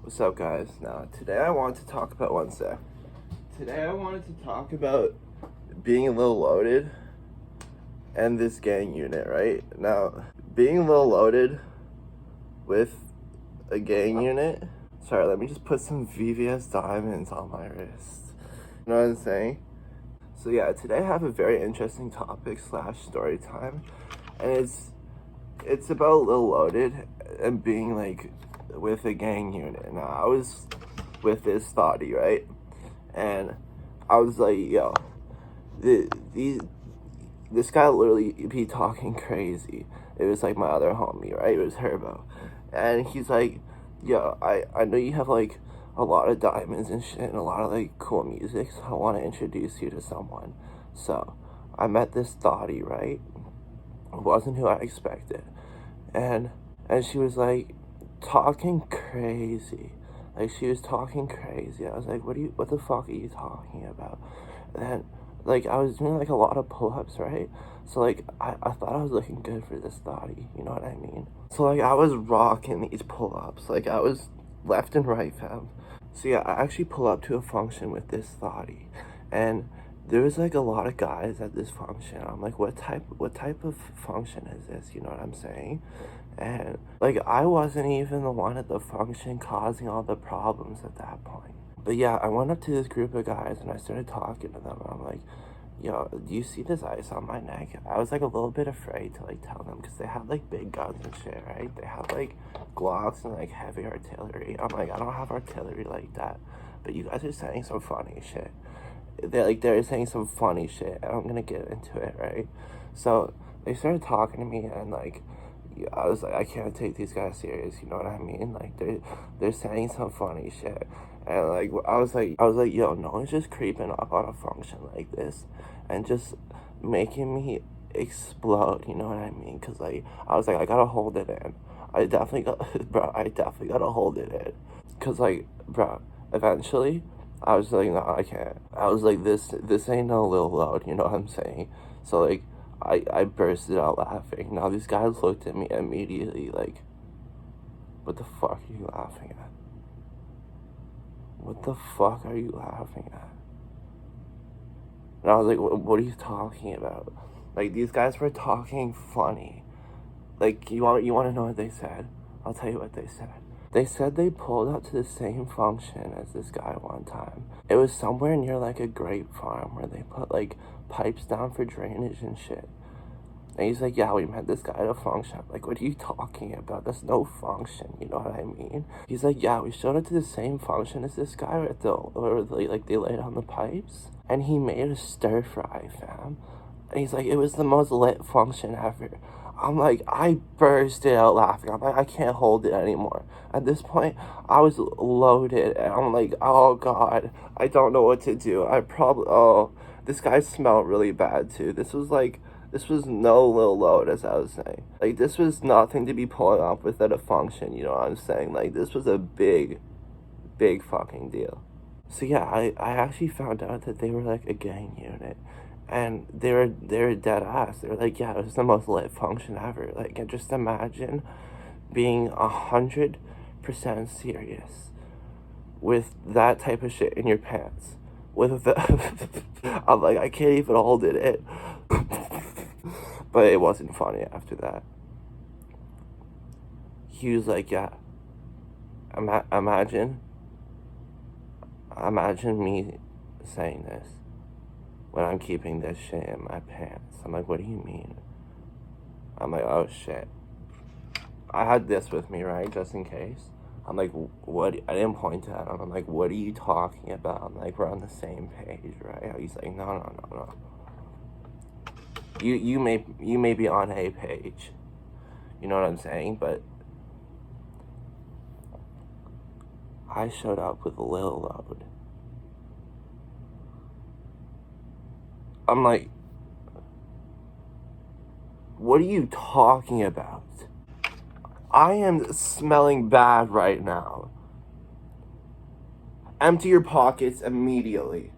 What's up, guys? Now, today I wanted to talk about one sec. Today I wanted to talk about being Lil Loaded and this gang unit, right? Now, being Lil Loaded with a gang unit. Sorry, let me just put some VVS diamonds on my wrist. You know what I'm saying? So yeah, today I have a very interesting topic / story time, and it's about Lil Loaded and being like with a gang unit. Now I was with this thotty, right? And I was like, yo, this guy literally be talking crazy. It was like my other homie, right? It was Herbo. And he's like, yo, I know you have like a lot of diamonds and shit and a lot of like cool music, so I want to introduce you to someone. So I met this thotty, right? It wasn't who I expected. And she was like talking crazy. Like she was talking crazy. I was like, what the fuck are you talking about? And then like I was doing like a lot of pull-ups, right? So like I thought I was looking good for this thotty, you know what I mean? So like I was rocking these pull-ups. Like I was left and right, fam. So yeah, I actually pull up to a function with this thotty, and there was like a lot of guys at this function. I'm like, what type of function is this? You know what I'm saying? And like I wasn't even the one at the function causing all the problems at that point. But yeah, I went up to this group of guys and I started talking to them. And I'm like, yo, do you see this ice on my neck? I was like a little bit afraid to like tell them because they had like big guns and shit, right? They had like Glocks and like heavy artillery. I'm like, I don't have artillery like that. But you guys are saying some funny shit. They're saying some funny shit, and I'm gonna get into it, right? So they started talking to me, and like I was like, I can't take these guys serious, you know what I mean? Like they're saying some funny shit, and like I was like, yo, no one's just creeping up on a function like this, and just making me explode, you know what I mean? Cause like I was like, I gotta hold it in. I definitely gotta hold it in, cause like, bro, eventually. I was like, no, I can't. I was like, this ain't no Lil Load, you know what I'm saying? So like, I bursted out laughing. Now these guys looked at me immediately like, what the fuck are you laughing at? What the fuck are you laughing at? And I was like, what are you talking about? Like, these guys were talking funny. Like, you want to know what they said? I'll tell you what they said. They said they pulled up to the same function as this guy one time. It was somewhere near like a grape farm where they put like pipes down for drainage and shit. And he's like, yeah, we met this guy at a function. I'm like, what are you talking about? That's no function, you know what I mean? He's like, yeah, we showed up to the same function as this guy where they laid on the pipes. And he made a stir fry, fam. And he's like, it was the most lit function ever. I'm like, I bursted out laughing. I'm like, I can't hold it anymore. At this point, I was loaded, and I'm like, oh god, I don't know what to do. This guy smelled really bad too. This was no Lil Load, as I was saying. Like, this was nothing to be pulling up with at a function, you know what I'm saying? Like, this was a big fucking deal. So yeah, I actually found out that they were like a gang unit. And they were dead ass. They were like, yeah, it was the most lit function ever. Like, and just imagine being 100% serious with that type of shit in your pants. With the I'm like, I can't even hold it in. But it wasn't funny after that. He was like, yeah, imagine me saying this when I'm keeping this shit in my pants. I'm like, what do you mean? I'm like, oh shit. I had this with me, right, just in case. I'm like, what? I didn't point at him. I'm like, what are you talking about? I'm like, we're on the same page, right? He's like, no. You may be on a page. You know what I'm saying? But I showed up with Lil Load. I'm like, what are you talking about? I am smelling bad right now. Empty your pockets immediately.